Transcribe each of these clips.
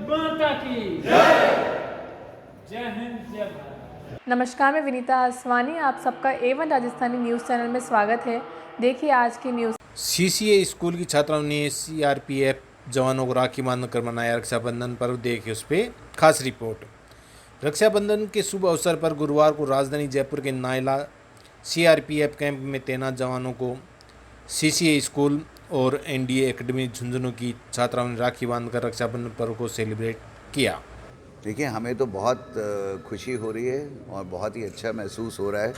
माता की जय हिंद जय भारत। नमस्कार, मैं विनीता आसवानी, आप सबका A1 राजस्थानी न्यूज़ चैनल में स्वागत है। देखिए आज की न्यूज़। सीसीए स्कूल की छात्राओं ने सीआरपीएफ जवानों को राखी बांधकर मनाया रक्षाबंधन पर्व। देखिए उस पर खास रिपोर्ट। रक्षाबंधन के शुभ अवसर पर गुरुवार को राजधानी जयपुर के नायला सीआरपीएफ कैंप में तैनात जवानों को सीसीए स्कूल और एनडीए एकेडमी झुंझुनू की छात्राओं ने राखी बांधकर रक्षाबंधन पर्व को सेलिब्रेट किया। देखिए, हमें तो बहुत खुशी हो रही है और बहुत ही अच्छा महसूस हो रहा है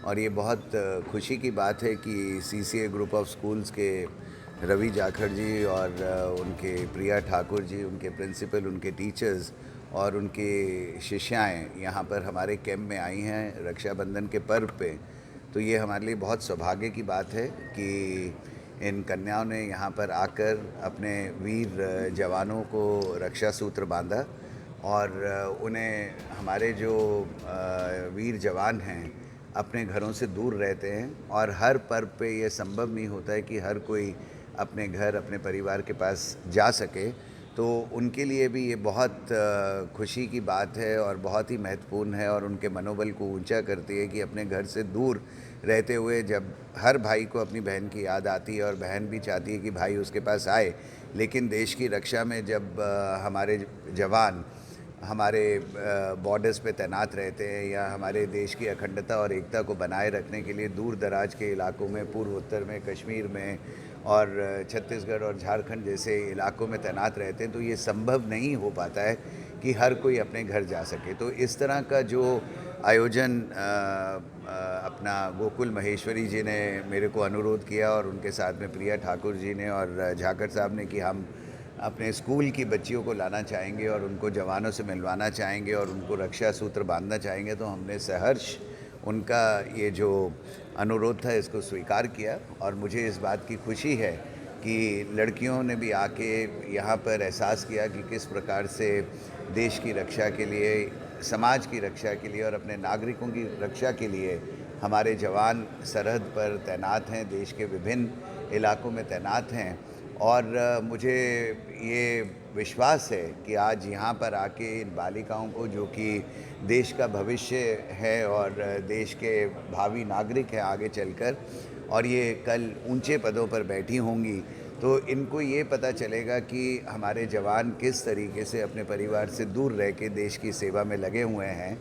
और ये बहुत खुशी की बात है कि सीसीए ग्रुप ऑफ स्कूल्स के रवि जाखड़ जी और उनके प्रिया ठाकुर जी, उनके प्रिंसिपल, उनके टीचर्स और उनके शिष्याएं यहाँ पर हमारे कैंप में आई हैं रक्षाबंधन के पर्व पे। तो ये हमारे लिए बहुत सौभाग्य की बात है कि इन कन्याओं ने यहाँ पर आकर अपने वीर जवानों को रक्षा सूत्र बांधा और उन्हें हमारे जो वीर जवान हैं अपने घरों से दूर रहते हैं और हर पर्व पे ये संभव नहीं होता है कि हर कोई अपने घर, अपने परिवार के पास जा सके। तो उनके लिए भी ये बहुत खुशी की बात है और बहुत ही महत्वपूर्ण है और उनके मनोबल को ऊंचा करती है कि अपने घर से दूर रहते हुए जब हर भाई को अपनी बहन की याद आती है और बहन भी चाहती है कि भाई उसके पास आए, लेकिन देश की रक्षा में जब हमारे जवान हमारे बॉर्डर्स पे तैनात रहते हैं या हमारे देश की अखंडता और एकता को बनाए रखने के लिए दूर दराज के इलाकों में, पूर्वोत्तर में, कश्मीर में और छत्तीसगढ़ और झारखंड जैसे इलाकों में तैनात रहते हैं, तो ये संभव नहीं हो पाता है कि हर कोई अपने घर जा सके। तो इस तरह का जो आयोजन अपना गोकुल महेश्वरी जी ने मेरे को अनुरोध किया और उनके साथ में प्रिया ठाकुर जी ने और झाकड़ साहब ने कि हम अपने स्कूल की बच्चियों को लाना चाहेंगे और उनको जवानों से मिलवाना चाहेंगे और उनको रक्षा सूत्र बांधना चाहेंगे, तो हमने सहर्ष उनका ये जो अनुरोध था इसको स्वीकार किया। और मुझे इस बात की खुशी है कि लड़कियों ने भी आके यहाँ पर एहसास किया कि किस प्रकार से देश की रक्षा के लिए, समाज की रक्षा के लिए और अपने नागरिकों की रक्षा के लिए हमारे जवान सरहद पर तैनात हैं, देश के विभिन्न इलाकों में तैनात हैं। और मुझे ये विश्वास है कि आज यहाँ पर आके इन बालिकाओं को, जो कि देश का भविष्य है और देश के भावी नागरिक हैं आगे चलकर, और ये कल ऊंचे पदों पर बैठी होंगी, तो इनको ये पता चलेगा कि हमारे जवान किस तरीके से अपने परिवार से दूर रह के देश की सेवा में लगे हुए हैं।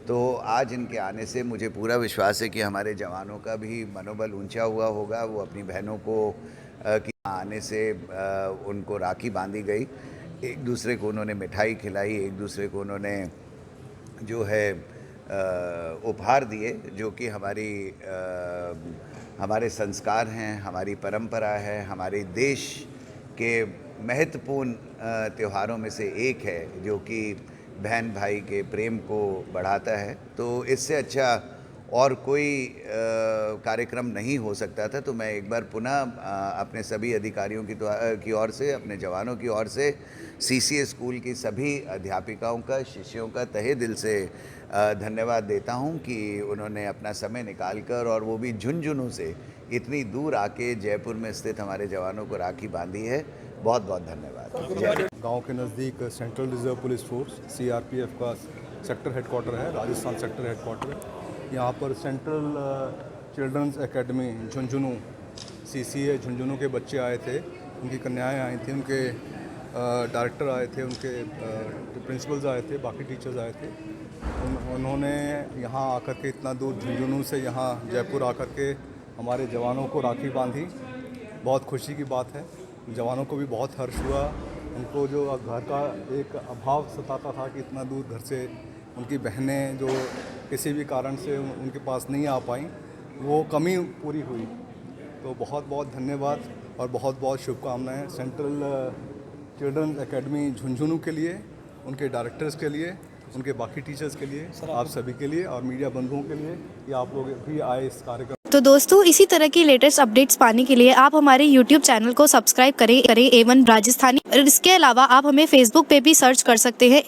तो आज इनके आने से मुझे पूरा विश्वास है कि हमारे जवानों का भी मनोबल ऊंचा हुआ होगा। वो अपनी बहनों को कि आने से उनको राखी बांधी गई, एक दूसरे को उन्होंने मिठाई खिलाई, एक दूसरे को उन्होंने जो है उपहार दिए, जो कि हमारे संस्कार हैं, हमारी परंपरा है, हमारे देश के महत्वपूर्ण त्योहारों में से एक है, जो कि बहन भाई के प्रेम को बढ़ाता है। तो इससे अच्छा और कोई कार्यक्रम नहीं हो सकता था। तो मैं एक बार पुनः अपने सभी अधिकारियों की ओर से, अपने जवानों की ओर से, सीसीए स्कूल की सभी अध्यापिकाओं का, शिष्यों का तहे दिल से धन्यवाद देता हूं कि उन्होंने अपना समय निकालकर और वो भी झुंझुनू से इतनी दूर आके जयपुर में स्थित हमारे जवानों को राखी बांधी है। बहुत बहुत धन्यवाद। गांव के नज़दीक central reserve police force CRPF का सेक्टर हेडक्वार्टर है, राजस्थान सेक्टर हेडक्वार्टर है। यहाँ पर central children's academy Jhunjhunu, CCA Jhunjhunu के बच्चे आए थे, उनकी कन्याएं आई थी, उनके डायरेक्टर आए थे, उनके प्रिंसिपल्स आए थे, बाकी टीचर्स आए थे। उन्होंने यहाँ आकर के इतना दूर झुंझुनू से यहाँ जयपुर आकर के हमारे जवानों को राखी बांधी। बहुत खुशी की बात है। जवानों को भी बहुत हर्ष हुआ। उनको जो घर का एक अभाव सताता था कि इतना दूर घर से उनकी बहनें जो किसी भी कारण से उनके पास नहीं आ पाई, वो कमी पूरी हुई। तो बहुत बहुत धन्यवाद और बहुत बहुत शुभकामनाएं सेंट्रल चिल्ड्रंस एकेडमी झुंझुनू के लिए, उनके डायरेक्टर्स के लिए, उनके बाकी टीचर्स के लिए, आप सभी के लिए और मीडिया बंधुओं के लिए कि आप लोग भी आए इस कार्यक्रम। तो दोस्तों, इसी तरह की लेटेस्ट अपडेट्स पाने के लिए आप हमारे YouTube चैनल को सब्सक्राइब करें A1 राजस्थानी। और इसके अलावा आप हमें Facebook पे भी सर्च कर सकते हैं